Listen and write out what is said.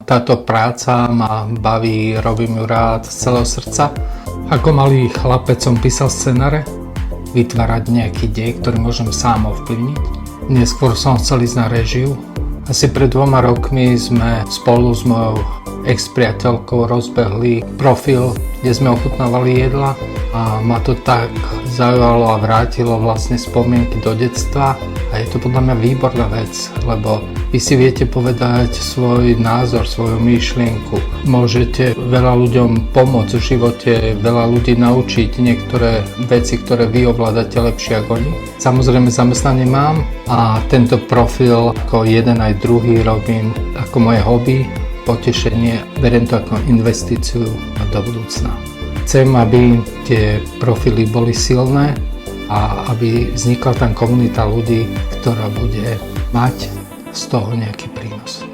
táto práca ma baví, robím ju rád z celého srdca. Ako malý chlapec som písal scenáre, vytvárať nejaký dej, ktorý môžem sám ovplyvniť. Neskôr som chcel ísť na réžiu. Asi pred 2 rokmi sme spolu s mojou ex-priateľkou rozbehli profil, kde sme ochutnávali jedla a ma to tak zaujalo a vrátilo vlastne spomienky do detstva a je to podľa mňa výborná vec, lebo vy si viete povedať svoj názor, svoju myšlienku. Môžete veľa ľuďom pomôcť v živote, veľa ľudí naučiť niektoré veci, ktoré vy ovládate lepšie ako oni. Samozrejme zamestnanie mám a tento profil ako jeden aj druhý robím ako moje hobby, potešenie, beriem to ako investíciu do budúcna. Chcem, aby tie profily boli silné a aby vznikla tam komunita ľudí, ktorá bude mať z toho nejaký prínos.